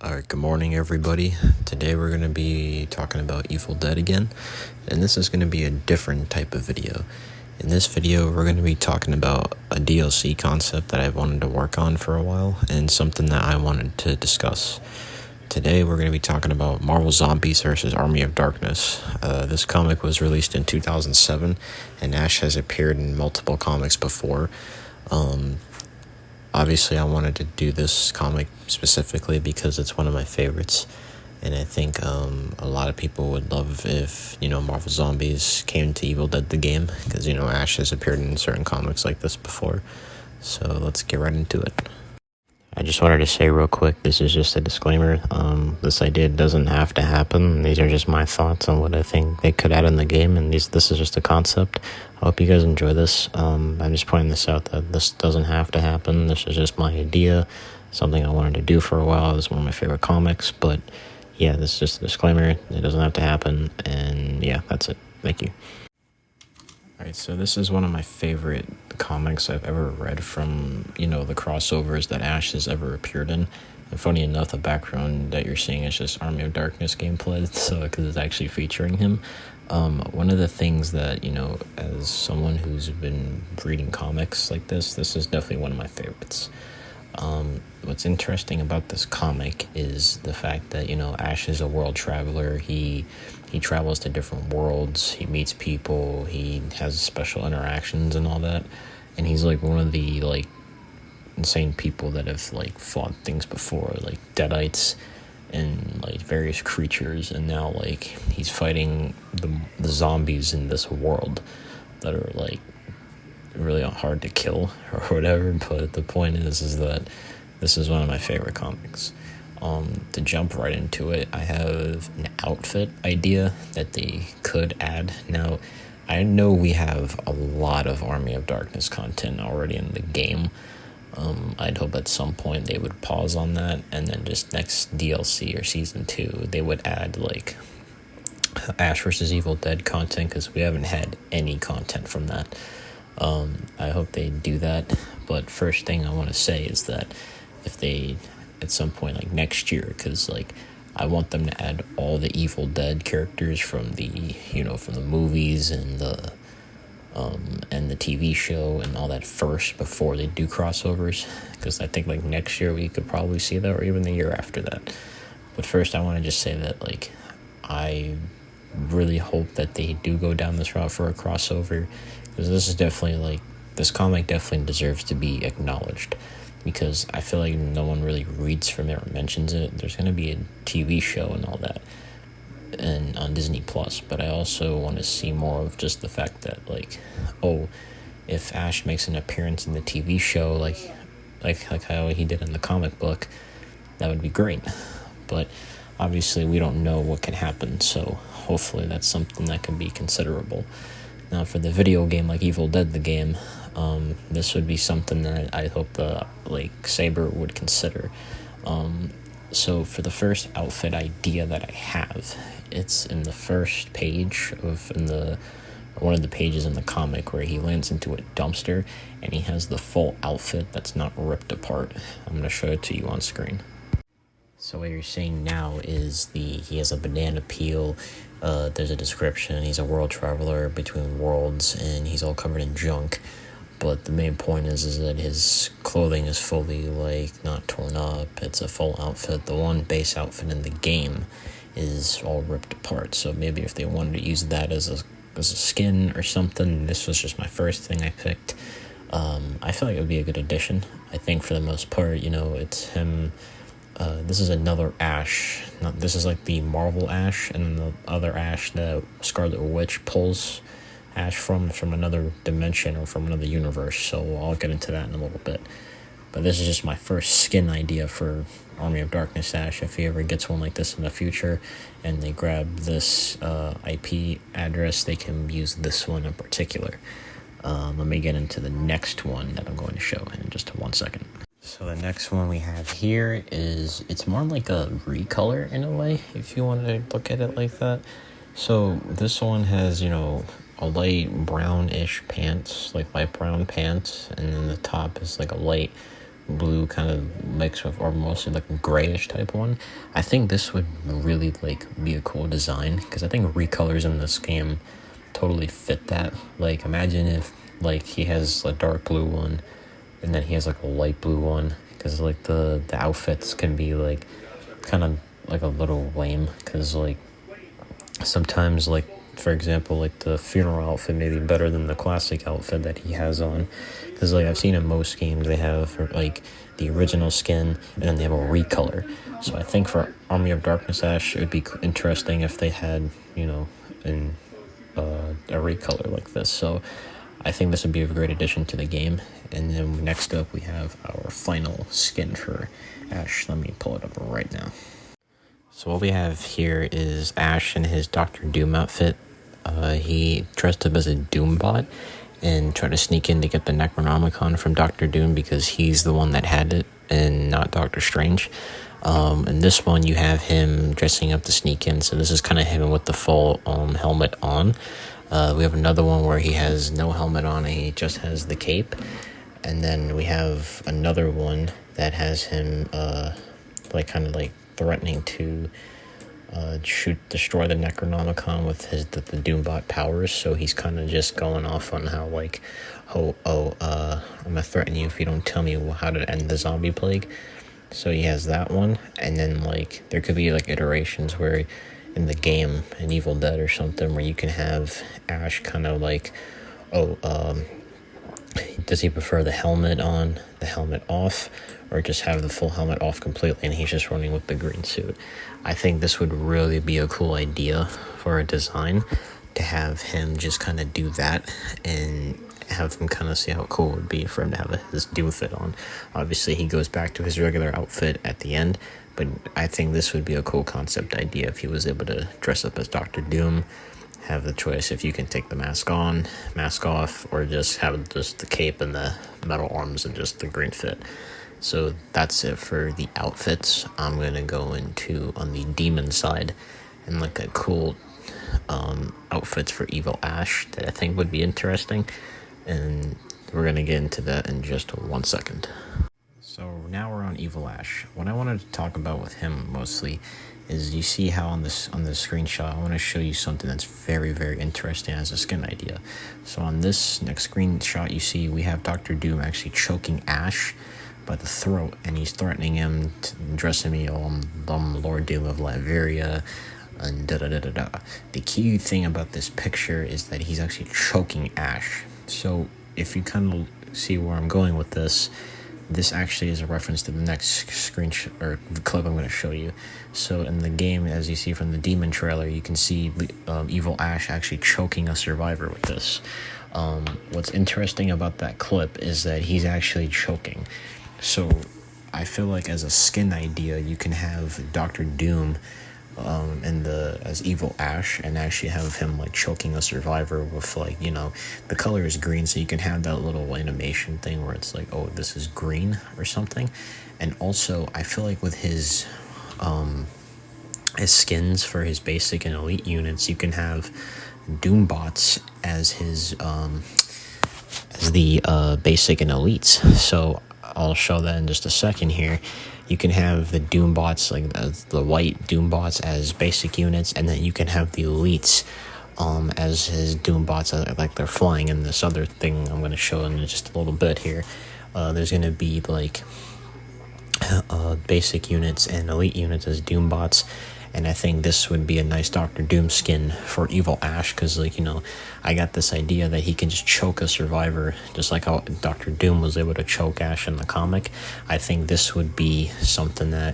Alright, good morning everybody. Today we're going to be talking about Evil Dead again, and this is going to be a different type of video. In this video, we're going to be talking about a DLC concept that I've wanted to work on for a while, and something that I wanted to discuss. Today we're going to be talking about Marvel Zombies vs. Army of Darkness. This comic was released in 2007, and Ash has appeared in multiple comics before. Obviously, I wanted to do this comic specifically because it's one of my favorites, and I think a lot of people would love if, Marvel Zombies came to Evil Dead the game, because, Ash has appeared in certain comics like this before. So let's get right into it. I just wanted to say real quick, this is just a disclaimer. This idea doesn't have to happen. These are just my thoughts on what I think they could add in the game, and this is just a concept. I hope you guys enjoy this. I'm just pointing this out that this doesn't have to happen. This is just my idea, something I wanted to do for a while. It's one of my favorite comics, but yeah, this is just a disclaimer. It doesn't have to happen, and yeah, that's it. Thank you. Alright, so this is one of my favorite comics I've ever read from, the crossovers that Ash has ever appeared in. And funny enough, the background that you're seeing is just Army of Darkness gameplay, so because it's actually featuring him. One of the things that, as someone who's been reading comics like this is definitely one of my favorites. What's interesting about this comic is the fact that, Ash is a world traveler. He travels to different worlds, he meets people, he has special interactions and all that, and he's like one of the insane people that have fought things before, like Deadites and various creatures, and now he's fighting the zombies in this world that are really hard to kill or whatever. But the point is that this is one of my favorite comics. To jump right into it, I have an outfit idea that they could add. Now, I know we have a lot of Army of Darkness content already in the game. I'd hope at some point they would pause on that, and then just next DLC or Season 2, they would add, Ash vs. Evil Dead content, because we haven't had any content from that. I hope they do that, but first thing I want to say is that if they, at some point, next year, because, I want them to add all the Evil Dead characters from the, from the movies and the TV show and all that first before they do crossovers, because I think next year we could probably see that, or even the year after that. But first I want to just say that I really hope that they do go down this route for a crossover, because this is definitely this comic definitely deserves to be acknowledged, because I feel like no one really reads from it or mentions it. There's going to be a TV show and all that, and on Disney Plus, but I also want to see more of just the fact that if Ash makes an appearance in the TV show like how he did in the comic book, that would be great. But obviously we don't know what can happen, so hopefully that's something that can be considerable. Now for the video game like Evil Dead the game, this would be something that I hope Saber would consider. So for the first outfit idea that I have, it's in the first page one of the pages in the comic, where he lands into a dumpster and he has the full outfit that's not ripped apart. I'm going to show it to you on screen. So what you're seeing now is he has a banana peel. There's a description. He's a world traveler between worlds, and he's all covered in junk. But the main point is that his clothing is fully not torn up. It's a full outfit. The one base outfit in the game is all ripped apart. So maybe if they wanted to use that as a skin or something, this was just my first thing I picked. I feel like it would be a good addition. I think for the most part, it's him. This is another Ash. This is the Marvel Ash, and then the other Ash that Scarlet Witch pulls Ash from another dimension or from another universe, so I'll get into that in a little bit. But this is just my first skin idea for Army of Darkness Ash. If he ever gets one like this in the future and they grab this IP address, they can use this one in particular. Let me get into the next one that I'm going to show in just 1 second. So the next one we have here it's more like a recolor in a way, if you want to look at it like that. So this one has, a light brownish pants, light brown pants, and then the top is a light blue kind of mix with, or mostly like a grayish type one. I think this would really like be a cool design, because I think recolors in this game totally fit that. Like, imagine if like he has a dark blue one and then he has like a light blue one, because like the outfits can be like kind of like a little lame, because like sometimes, like for example, like the funeral outfit may be better than the classic outfit that he has on, because like I've seen in most games they have like the original skin and then they have a recolor. So I think for Army of Darkness Ash, it would be interesting if they had, you know, a recolor like this. So I think this would be a great addition to the game. And then next up we have our final skin for Ash. Let me pull it up right now. So what we have here is Ash in his Doctor Doom outfit. He dressed up as a Doombot and tried to sneak in to get the Necronomicon from Doctor Doom, because he's the one that had it and not Doctor Strange. In this one, you have him dressing up to sneak in, so this is kind of him with the full helmet on. We have another one where he has no helmet on, and he just has the cape. And then we have another one that has him like kind of like threatening to destroy the Necronomicon with the Doombot powers. So he's kind of just going off on how like, I'm gonna threaten you if you don't tell me how to end the zombie plague. So he has that one. And then like there could be like iterations where in the game, in Evil Dead or something, where you can have Ash kind of like, does he prefer the helmet on, the helmet off, or just have the full helmet off completely and he's just running with the green suit? I think this would really be a cool idea for a design, to have him just kind of do that and have him kind of see how cool it would be for him to have this Doom fit on. Obviously, he goes back to his regular outfit at the end, but I think this would be a cool concept idea if he was able to dress up as Doctor Doom, have the choice if you can take the mask on, mask off, or just have just the cape and the metal arms and just the green fit. So that's it for the outfits. I'm going to go into on the demon side and look at cool outfits for Evil Ash that I think would be interesting, and we're going to get into that in just 1 second. So now we're on Evil Ash. What I wanted to talk about with him mostly is, you see how on the screenshot, I want to show you something that's very, very interesting as a skin idea. So on this next screenshot, you see we have Doctor Doom actually choking Ash by the throat, and he's threatening him to dressing me Lord Doom of Latveria, and da-da-da-da-da. The key thing about this picture is that he's actually choking Ash. So if you kind of see where I'm going with this, this actually is a reference to the next screenshot or clip I'm going to show you. So in the game, as you see from the Demon trailer, you can see Evil Ash actually choking a survivor with this. What's interesting about that clip is that he's actually choking. So I feel like as a skin idea, you can have Doctor Doom as Evil Ash, and actually have him like choking a survivor with, like, you know, the color is green, so you can have that little animation thing where it's like, oh, this is green or something. And also I feel like with his skins for his basic and elite units, you can have Doombots as his as the basic and elites. So I'll show that in just a second here. You can have the Doombots, like the white Doombots as basic units, and then you can have the elites as his Doombots, like they're flying. And this other thing I'm going to show in just a little bit here, there's going to be like basic units and elite units as Doombots. And I think this would be a nice Doctor Doom skin for Evil Ash, because, like, you know, I got this idea that he can just choke a survivor, just like how Doctor Doom was able to choke Ash in the comic. I think this would be something that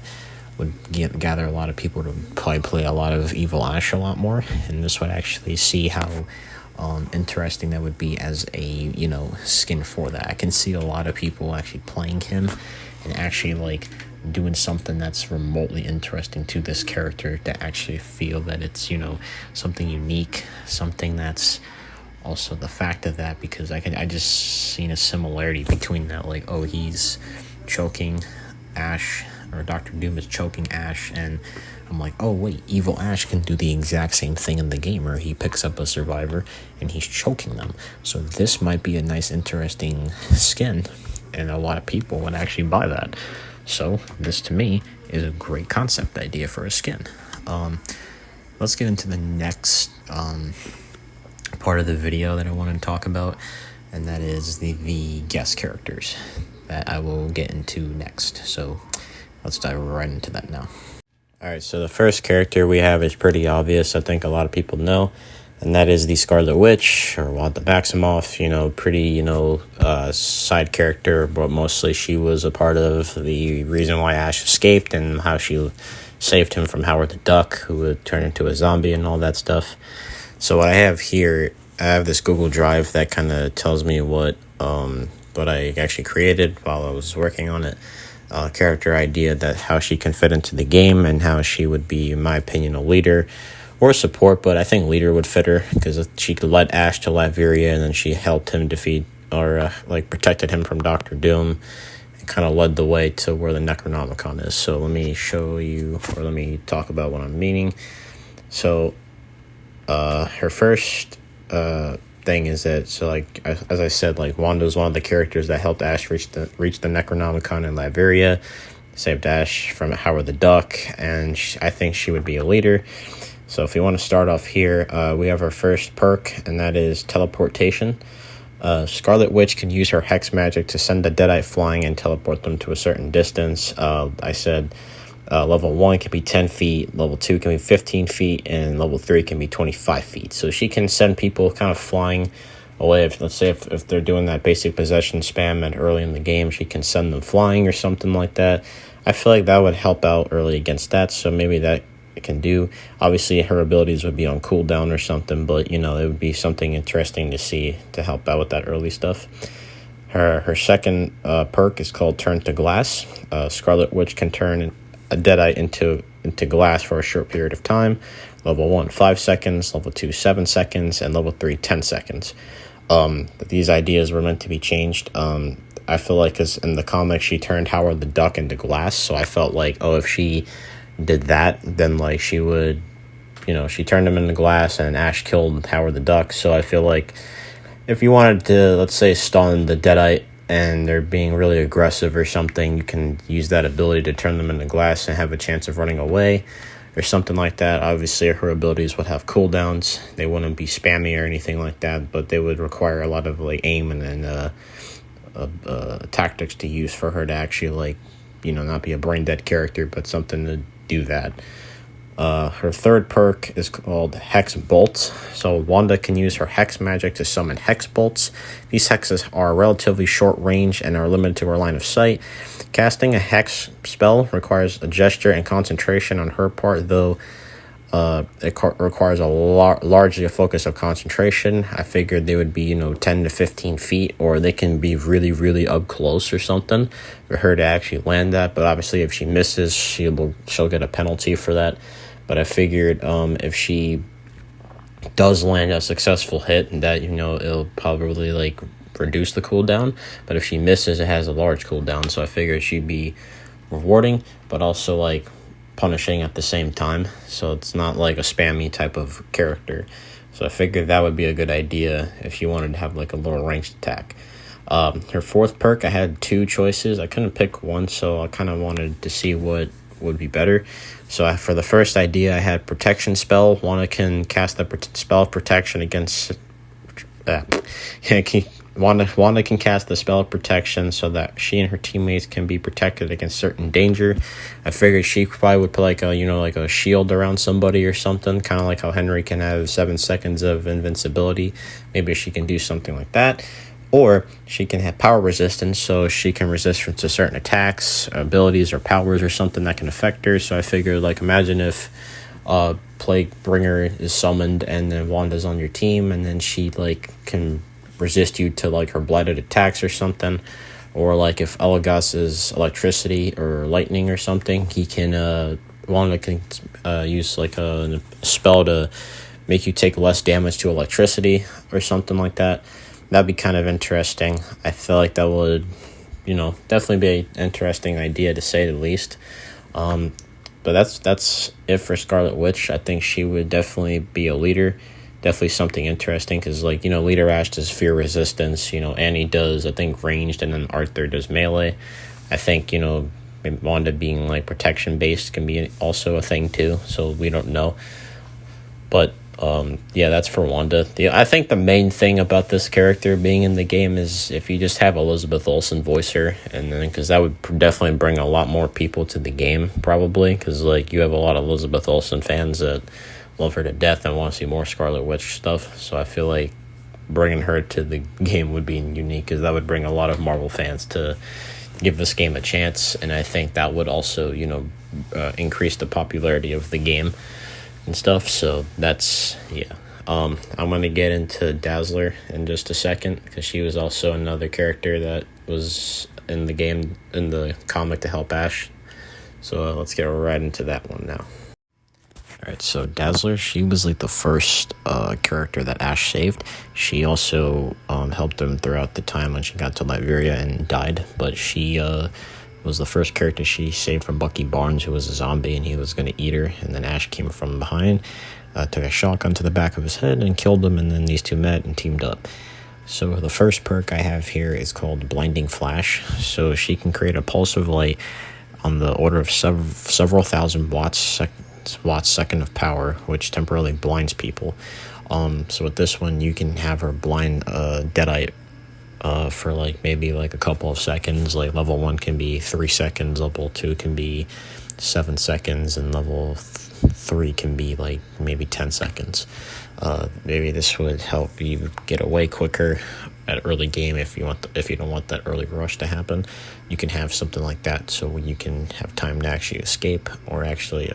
would gather a lot of people to probably play a lot of Evil Ash a lot more, and this would actually see how interesting that would be as a, you know, skin for that. I can see a lot of people actually playing him and actually like doing something that's remotely interesting to this character, to actually feel that it's, you know, something unique, something that's also the fact of that, because I just seen a similarity between that, like, oh, he's choking Ash, or Doctor Doom is choking Ash, and I'm like, oh wait, Evil Ash can do the exact same thing in the game, where he picks up a survivor and he's choking them. So this might be a nice, interesting skin and a lot of people would actually buy that. So this to me is a great concept idea for a skin. Let's get into the next part of the video that I want to talk about, and that is the guest characters that I will get into next. So let's dive right into that now. Alright, so the first character we have is pretty obvious. I think a lot of people know, and that is the Scarlet Witch, or Wanda Maximoff. Pretty, side character, but mostly she was a part of the reason why Ash escaped and how she saved him from Howard the Duck, who would turn into a zombie and all that stuff. So what I have here, I have this Google Drive that kind of tells me what I actually created while I was working on it. Character idea, that how she can fit into the game and how she would be, in my opinion, a leader or support, but I think leader would fit her because she could lead Ash to Latveria, and then she helped him defeat, or protected him from Doctor Doom, and kind of led the way to where the Necronomicon is. So let me show you, or let me talk about what I'm meaning. So her first thing is that, so as I said, Wanda's one of the characters that helped Ash reach the Necronomicon in Latveria, saved Ash from Howard the Duck, and I think she would be a leader. So if you want to start off here, we have our first perk, and that is teleportation. Scarlet Witch can use her hex magic to send a Deadite flying and teleport them to a certain distance. I said level 1 can be 10 feet, level 2 can be 15 feet, and level 3 can be 25 feet. So she can send people kind of flying away. Let's say if they're doing that basic possession spam at early in the game, she can send them flying or something like that. I feel like that would help out early against that, so maybe that it can do. Obviously, her abilities would be on cooldown or something, but, it would be something interesting to see to help out with that early stuff. Her second perk is called Turn to Glass. Scarlet Witch can turn a Deadite into glass for a short period of time. Level 1, 5 seconds. Level 2, 7 seconds. And level 3, 10 seconds. These ideas were meant to be changed. I feel like, because in the comics, she turned Howard the Duck into glass. So I felt like, if she did that, then, she would, she turned him into glass and Ash killed Howard the Duck. So I feel like if you wanted to, let's say, stun the Deadite, and they're being really aggressive or something, you can use that ability to turn them into glass and have a chance of running away or something like that. Obviously, her abilities would have cooldowns. They wouldn't be spammy or anything like that, but they would require a lot of aim and tactics to use for her to actually not be a brain dead character, but something to do that. Her third perk is called Hex Bolt. So Wanda can use her Hex magic to summon Hex Bolts. These hexes are relatively short range and are limited to her line of sight. Casting a Hex spell requires a gesture and concentration on her part, though it requires largely a focus of concentration. I figured they would be 10 to 15 feet, or they can be really, really up close or something for her to actually land that. But obviously, if she misses, she'll get a penalty for that. But I figured if she does land a successful hit, that it'll probably reduce the cooldown. But if she misses, it has a large cooldown. So I figured she'd be rewarding, but also punishing at the same time. So it's not like a spammy type of character. So I figured that would be a good idea if you wanted to have a little ranged attack. Her fourth perk, I had two choices. I couldn't pick one, so I kind of wanted to see what would be better. So for the first idea, I had Protection Spell. Wanda can cast the spell of protection against... Wanda can cast the spell of protection so that she and her teammates can be protected against certain danger. I figured she probably would put a shield around somebody or something, kind of like how Henry can have 7 seconds of invincibility. Maybe she can do something like that. Or she can have power resistance, so she can resist to certain attacks, abilities, or powers or something that can affect her. So I figured, imagine if Plague Bringer is summoned and then Wanda's on your team, and then she can resist you to her blighted attacks or something. Or if Elagos is electricity or lightning or something, Wanda can use a spell to make you take less damage to electricity or something like that. That'd be kind of interesting. I feel like that would, definitely be an interesting idea, to say the least. But that's it for Scarlet Witch. I think she would definitely be a leader, definitely something interesting because, like, Leader Ash does fear resistance, Annie does, I think, ranged, and then Arthur does melee. I think, Wanda being, like, protection-based can be also a thing, too, so we don't know. But, yeah, that's for Wanda. I think the main thing about this character being in the game is if you just have Elizabeth Olsen voice her, and then, because that would definitely bring a lot more people to the game, probably, because, like, you have a lot of Elizabeth Olsen fans that love her to death and want to see more Scarlet Witch stuff, so I feel like bringing her to the game would be unique, because that would bring a lot of Marvel fans to give this game a chance, and I think that would also, increase the popularity of the game and stuff, so that's, yeah. I'm going to get into Dazzler in just a second, because she was also another character that was in the game, in the comic, to help Ash, so let's get right into that one now. Alright, so Dazzler, she was like the first character that Ash saved. She also helped him throughout the time when she got to Latveria and died, but she was the first character she saved from Bucky Barnes, who was a zombie, and he was going to eat her, and then Ash came from behind, took a shotgun to the back of his head and killed him, and then these two met and teamed up. So the first perk I have here is called Blinding Flash. So she can create a pulse of light on the order of several thousand watts second of power, which temporarily blinds people. So with this one, you can have her blind Deadite for like maybe like a couple of seconds. Like level 1 can be 3 seconds, level 2 can be 7 seconds, and level 3 can be like maybe 10 seconds. Maybe this would help you get away quicker at early game if you don't want that early rush to happen. You can have something like that, so you can have time to actually escape, or actually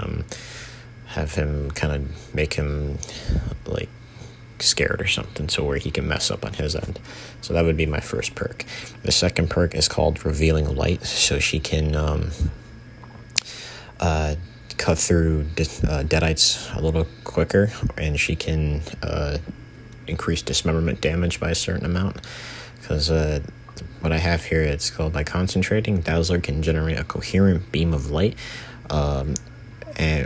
have him kind of make him like scared or something, so where he can mess up on his end. So that would be my first perk. The second perk is called Revealing Light. So she can cut through deadites a little quicker, and she can increase dismemberment damage by a certain amount, because what I have here, it's called, by concentrating, Dazzler can generate a coherent beam of light,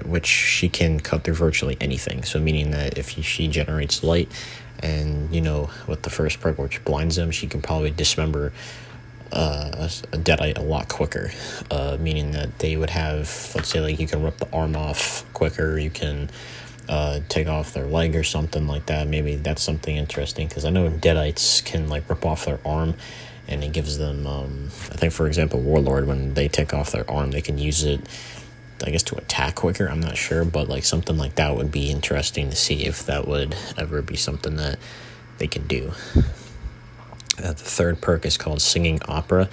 which she can cut through virtually anything. So meaning that if she generates light, and with the first perk, which blinds them, she can probably dismember a deadite a lot quicker, meaning that they would have, let's say, like, you can rip the arm off quicker, you can take off their leg or something like that. Maybe that's something interesting, because I know deadites can like rip off their arm, and it gives them I think, for example, Warlord, when they take off their arm, they can use it, I guess, to attack quicker. I'm not sure, but like something like that would be interesting to see if that would ever be something that they can do. The third perk is called Singing Opera.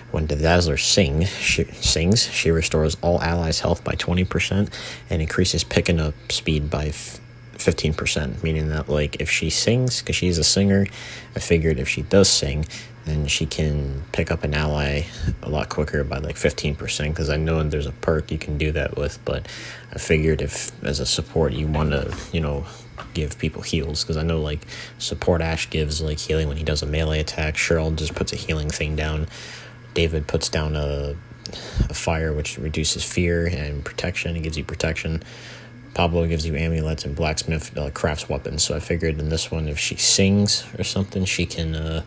When the Dazzler sings, she restores all allies' health by 20% and increases picking up speed by 15%, meaning that, like, if she sings, because she's a singer, I figured if she does sing, then she can pick up an ally a lot quicker by like 15%, because I know there's a perk you can do that with, but I figured if, as a support, you want to, give people heals, because I know, like, support Ash gives, like, healing when he does a melee attack. Cheryl just puts a healing thing down. David puts down a fire, which reduces fear and protection. It gives you protection. Pablo gives you amulets, and Blacksmith crafts weapons. So I figured in this one, if she sings or something, she can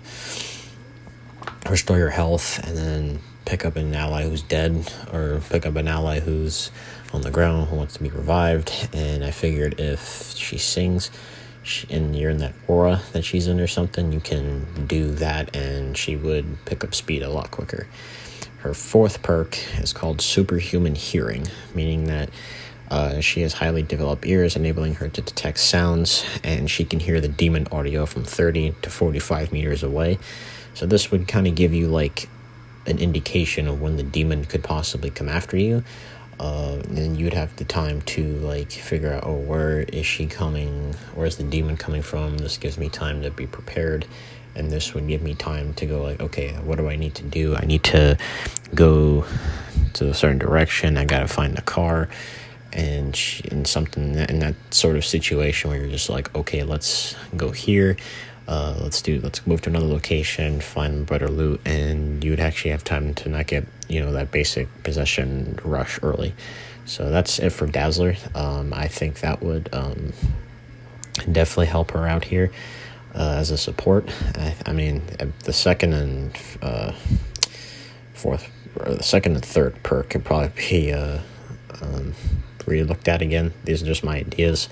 restore your health, and then pick up an ally who's dead, or pick up an ally who's on the ground who wants to be revived. And I figured if she sings and you're in that aura that she's in or something, you can do that, and she would pick up speed a lot quicker. Her fourth perk is called Superhuman Hearing, meaning that she has highly developed ears, enabling her to detect sounds, and she can hear the demon audio from 30 to 45 meters away. So this would kind of give you like an indication of when the demon could possibly come after you. And you'd have the time to like figure out, where is she coming? Where's the demon coming from? This gives me time to be prepared. And this would give me time to go like, okay, what do I need to do? I need to go to a certain direction. I got to find a car. And in something in that sort of situation where you're just like, okay, let's go here. Let's move to another location, find better loot, and you would actually have time to not get, that basic possession rush early. So that's it for Dazzler. I think that would definitely help her out here as a support. I mean, the second and fourth, or the second and third perk could probably be re-looked at again. These are just my ideas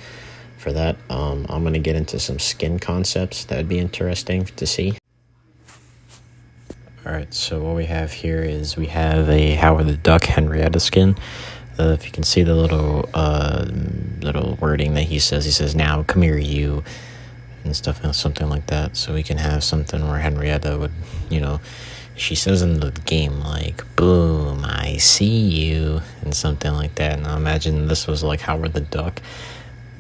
for that. I'm going to get into some skin concepts that would be interesting to see. Alright, so what we have here is we have a Howard the Duck Henrietta skin. If you can see the little wording that he says, now, come here, you, and stuff, and something like that. So we can have something where Henrietta would, she says in the game, like, boom, I see you, and something like that. And I imagine this was like Howard the Duck,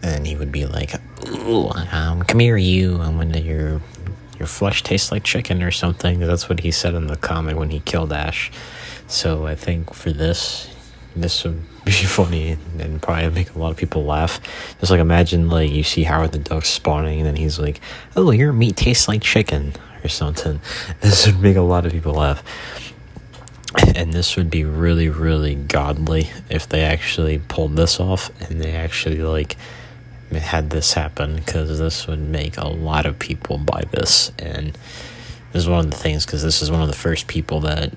and he would be like, ooh, come here, you, and when your flesh tastes like chicken or something. That's what he said in the comic when he killed Ash. So I think for this would be funny and probably make a lot of people laugh. Just like imagine like you see Howard the Duck spawning and then he's like, oh, your meat tastes like chicken or something. This would make a lot of people laugh. And this would be really, really godly if they actually pulled this off and they actually like had this happen, because this would make a lot of people buy this. And this is one of the things, because this is one of the first people that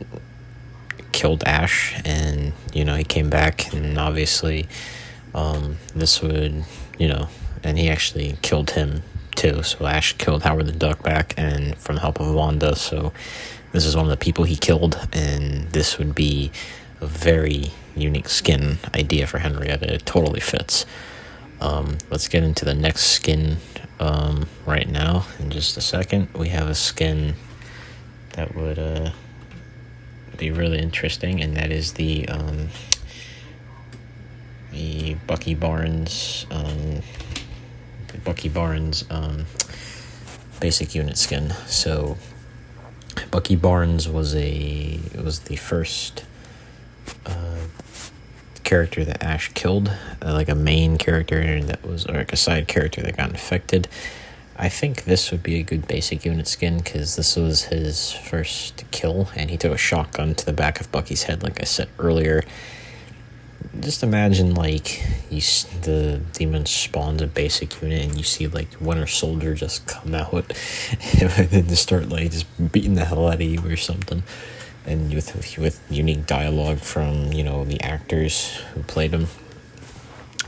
killed Ash, and he came back, and obviously this would and he actually killed him too. So Ash killed Howard the Duck back, and from the help of Wanda. So this is one of the people he killed, and this would be a very unique skin idea for Henrietta. It totally fits. Let's get into the next skin right now in just a second. We have a skin that would be really interesting, and that is the Bucky Barnes basic unit skin. So Bucky Barnes was the first character that Ash killed, like a main character that was, or like a side character that got infected. I think this would be a good basic unit skin, because this was his first kill, and he took a shotgun to the back of Bucky's head, like I said earlier. Just imagine, like, the demon spawns a basic unit, and you see, like, Winter Soldier just come out, and then just start, like, just beating the hell out of you or something. And with unique dialogue from, the actors who played him.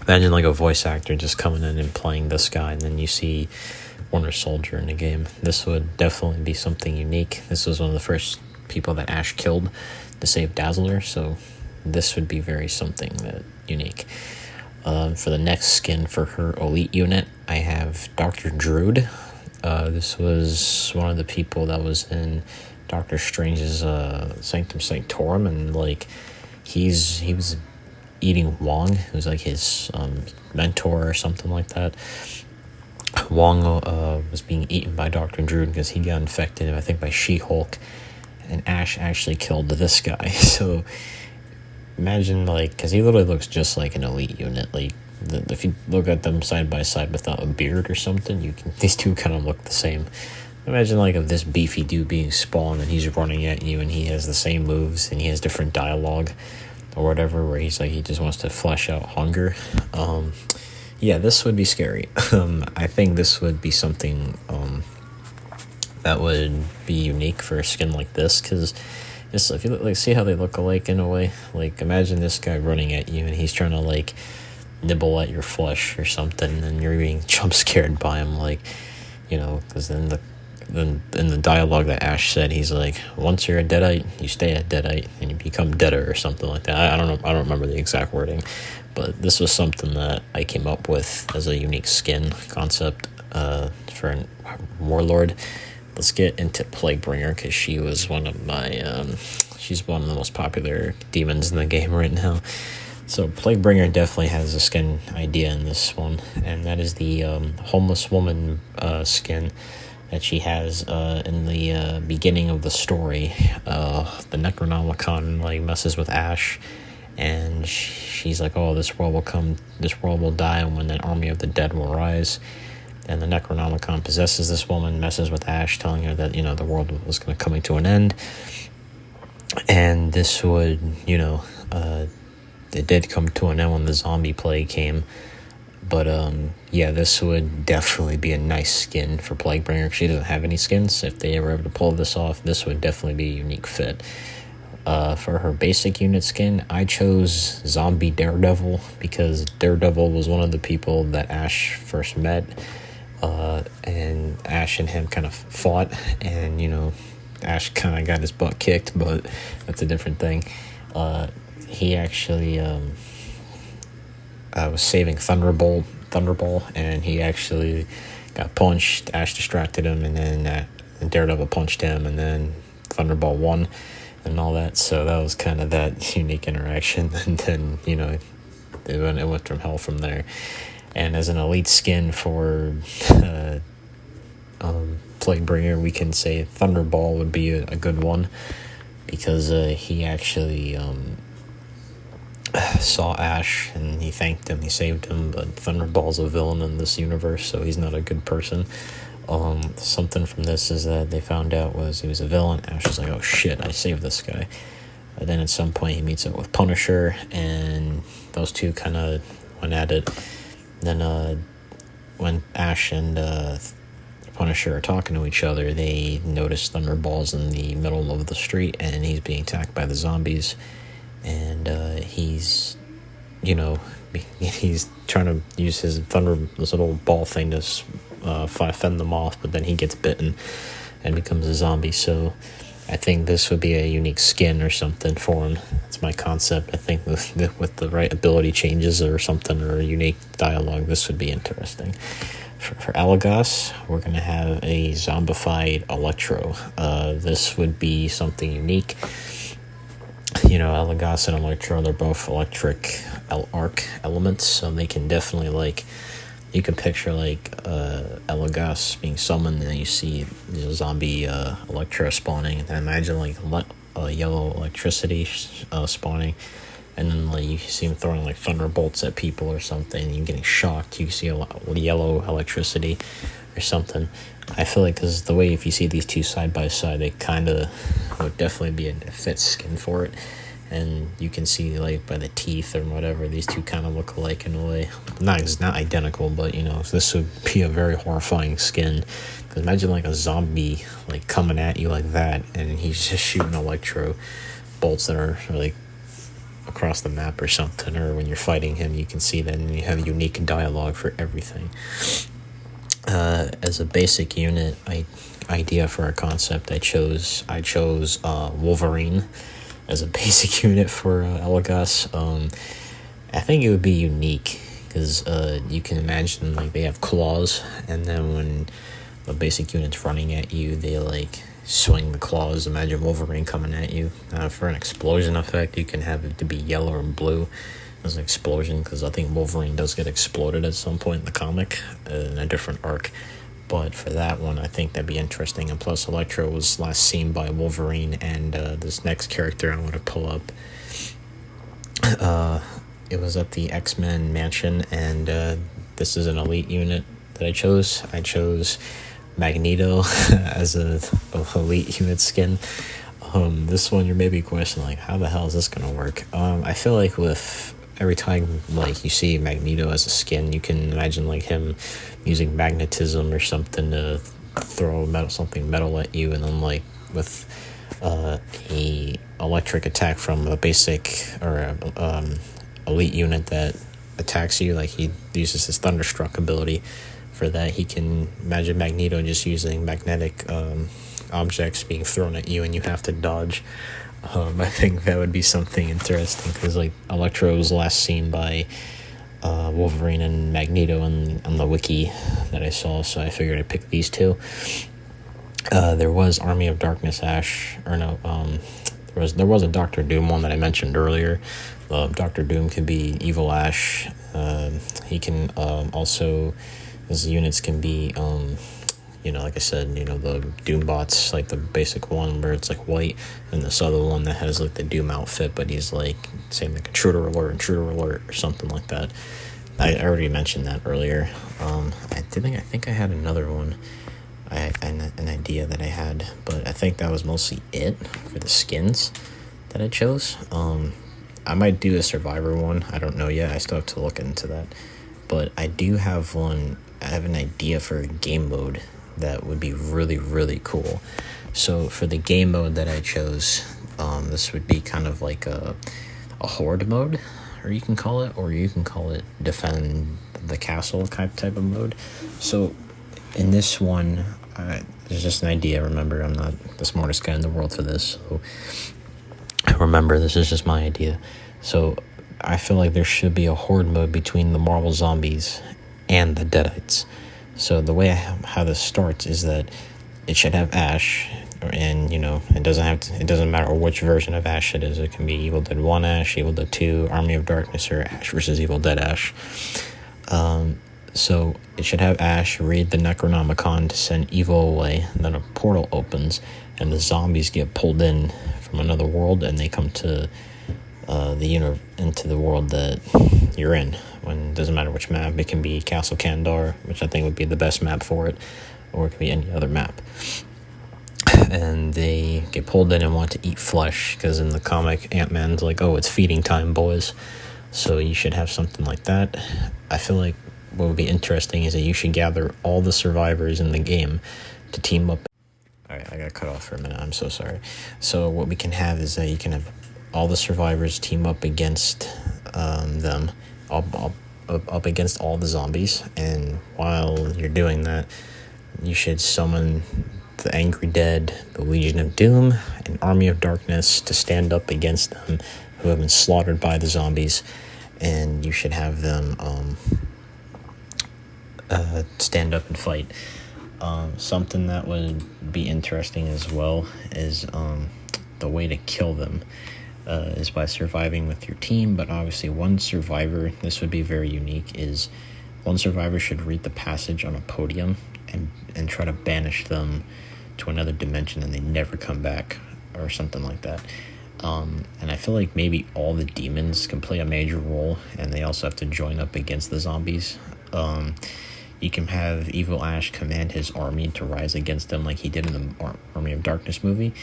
Imagine, like, a voice actor just coming in and playing this guy, and then you see Winter Soldier in the game. This would definitely be something unique. This was one of the first people that Ash killed to save Dazzler, so this would be very something that unique. For the next skin for her elite unit, I have Dr. Druid. This was one of the people that was in Doctor Strange's Sanctum Sanctorum, and like he was eating Wong, who's like his mentor or something like that. Wong was being eaten by Dr. Druid because he got infected, I think, by She-Hulk, and Ash actually killed this guy. So imagine, like, because he literally looks just like an elite unit. Like, if you look at them side by side without a beard or something, these two kind of look the same. Imagine, like, of this beefy dude being spawned and he's running at you and he has the same moves and he has different dialogue or whatever, where he's like, he just wants to flesh out hunger. Yeah, this would be scary. I think this would be something that would be unique for a skin like this, because if you look, like, see how they look alike in a way. Like, imagine this guy running at you and he's trying to, like, nibble at your flesh or something, and you're being jump scared by him, like, because then in the dialogue that Ash said, he's like, once you're a Deadite, you stay a Deadite, and you become deader or something like that. I don't know. I don't remember the exact wording, but this was something that I came up with as a unique skin concept for a Warlord. Let's get into Plaguebringer, because she was one of my she's one of the most popular demons in the game right now. So Plaguebringer definitely has a skin idea in this one, and that is the homeless woman skin that she has in the beginning of the story. The Necronomicon, like, messes with Ash, and she's like, oh, this world will die, and when an army of the dead will rise. And the Necronomicon possesses this woman, messes with Ash, telling her that, the world was coming to an end. And this would, it did come to an end when the zombie plague came. But yeah, this would definitely be a nice skin for Plaguebringer. She doesn't have any skins. If they ever able to pull this off, this would definitely be a unique fit. For her basic unit skin, I chose Zombie Daredevil because Daredevil was one of the people that Ash first met, and Ash and him kind of fought, and Ash kind of got his butt kicked, but that's a different thing. He actually was saving Thunderball, and he actually got punched. Ash distracted him, and then Daredevil punched him, and then Thunderball won, and all that. So that was kind of that unique interaction, and then it went from hell from there. And as an elite skin for Plaguebringer, we can say Thunderball would be a good one, because he actually saw Ash and he thanked him, he saved him, but Thunderball's a villain in this universe, so he's not a good person. Something from this is that they found out was he was a villain. Ash was like, oh shit, I saved this guy. And then at some point he meets up with Punisher, and those two kind of went at it. Then when Ash and Punisher are talking to each other, they notice Thunderball's in the middle of the street, and he's being attacked by the zombies. And he's trying to use his this little ball thing to fend them off, but then he gets bitten and becomes a zombie. So I think this would be a unique skin or something for him. That's my concept. I think with the right ability changes or something, or a unique dialogue, this would be interesting. For Elagos, we're going to have a zombified Electro. This would be something unique. Elagos and Electro, they're both electric arc elements, so they can definitely, you can picture, Elagos being summoned, and then you see zombie Electro spawning, and then imagine, yellow electricity spawning, and then, you see him throwing, thunderbolts at people or something, and you're getting shocked, you see a yellow electricity or something. I feel like because the way, if you see these two side by side, they kind of would definitely be a fit skin for it. And you can see, by the teeth or whatever, these two kind of look alike in a way. It's not identical, but, this would be a very horrifying skin. Because imagine, a zombie, coming at you like that, and he's just shooting electro bolts that are, across the map or something. Or when you're fighting him, you can see that, and you have unique dialogue for everything. As a basic unit idea for a concept, I chose Wolverine as a basic unit for Elagos. I think it would be unique because you can imagine they have claws, and then when the basic unit's running at you, they swing the claws. Imagine Wolverine coming at you. For an explosion effect, you can have it to be yellow or blue as an explosion, because I think Wolverine does get exploded at some point in the comic in a different arc. But for that one, I think that'd be interesting. And plus, Electro was last seen by Wolverine, and this next character I want to pull up, it was at the X-Men mansion, and this is an elite unit that I chose. I chose Magneto as a elite unit skin. This one, you're maybe questioning, how the hell is this going to work? I feel like with every time you see Magneto as a skin, you can imagine him using magnetism or something to throw something metal at you, and then with a electric attack from a basic or elite unit that attacks you, he uses his Thunderstruck ability. For that, he can imagine Magneto just using magnetic objects being thrown at you, and you have to dodge. I think that would be something interesting, because Electro was last seen by Wolverine and Magneto on the wiki that I saw, so I figured I'd pick these two. There was Army of Darkness Ash, or no, there was a Doctor Doom one that I mentioned earlier. Doctor Doom could be Evil Ash. He can also, his units can be like I said, the Doom bots, the basic one where it's white, and this other one that has the Doom outfit, but he's saying intruder alert or something like that. I already mentioned that earlier. I think I had another one, an idea that I had, but I think that was mostly it for the skins that I chose. I might do a Survivor one. I don't know yet. I still have to look into that. but I do have one. I have an idea for a game mode that would be really, really cool. So for the game mode that I chose, this would be kind of like a horde mode, or you can call it defend the castle type of mode. So in this one, there's just an idea. Remember, I'm not the smartest guy in the world for this, so remember, this is just my idea. So I feel like there should be a horde mode between the Marvel Zombies and the Deadites. So the way how this starts is that it should have Ash, and it doesn't matter which version of Ash it is. It can be Evil Dead 1 Ash, Evil Dead 2, Army of Darkness, or Ash versus Evil Dead Ash. So it should have Ash read the Necronomicon to send evil away, and then a portal opens, and the zombies get pulled in from another world, and they come to into the world that you're in. When it doesn't matter which map, it can be Castle Kandar, which I think would be the best map for it, or it could be any other map. And they get pulled in and want to eat flesh, because in the comic, Ant-Man's like, "Oh, it's feeding time, boys." So you should have something like that. I feel like what would be interesting is that you should gather all the survivors in the game to team up. Alright, I got cut off for a minute. I'm so sorry. So what we can have is that you can have all the survivors team up against them, up against all the zombies. And while you're doing that, you should summon the Angry Dead, the Legion of Doom, and Army of Darkness to stand up against them, who have been slaughtered by the zombies. And you should have them stand up and fight. Something that would be interesting as well is the way to kill them is by surviving with your team. But obviously one survivor, this would be very unique, is one survivor should read the passage on a podium and try to banish them to another dimension, and they never come back, or something like that. And I feel like maybe all the demons can play a major role, and they also have to join up against the zombies. You can have Evil Ash command his army to rise against them, like he did in the Army of Darkness movie.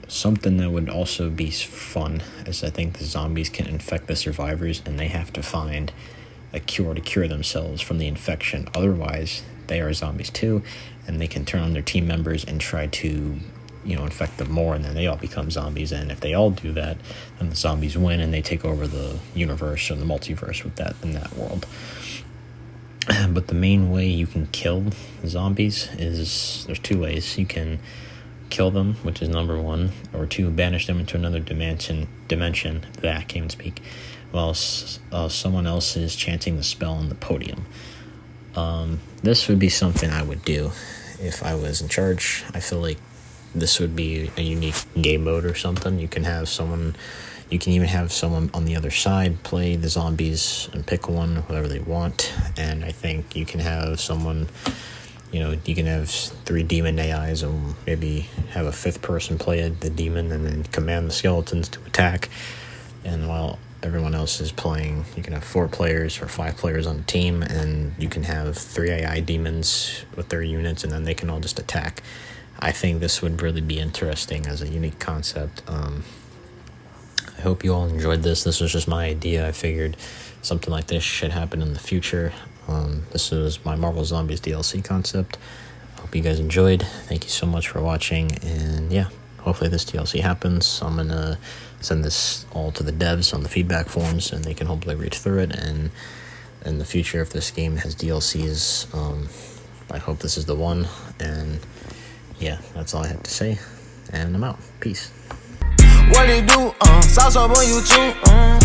Something that would also be fun is I think the zombies can infect the survivors, and they have to find a cure to cure themselves from the infection. Otherwise, they are zombies too, and they can turn on their team members and try to infect them more, and then they all become zombies. And if they all do that, then the zombies win, and they take over the universe or the multiverse with that in that world. But the main way you can kill zombies is there's two ways. You can kill them, which is number one, or two, banish them into another dimension that I can't even speak, while someone else is chanting the spell on the podium. This would be something I would do if I was in charge. I feel like this would be a unique game mode or something. You can even have someone on the other side play the zombies and pick one, whatever they want. And I think you can have someone, you can have 3 demon AIs and maybe have a 5th person play the demon and then command the skeletons to attack. And while everyone else is playing, you can have 4 players or 5 players on a team, and you can have 3 AI demons with their units, and then they can all just attack. I think this would really be interesting as a unique concept. I hope you all enjoyed this. This was just my idea. I figured something like this should happen in the future. This is my Marvel Zombies DLC concept. Hope you guys enjoyed. Thank you so much for watching, and yeah, hopefully this DLC happens. I'm gonna send this all to the devs on the feedback forums, and they can hopefully read through it. And in the future, if this game has DLCs, I hope this is the one. And yeah, that's all I have to say, and I'm out. Peace. What it do? Sauce up on you too.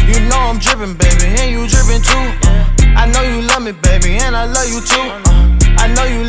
You know I'm drippin', baby, and you drippin' too. I know you love me, baby, and I love you too. I know you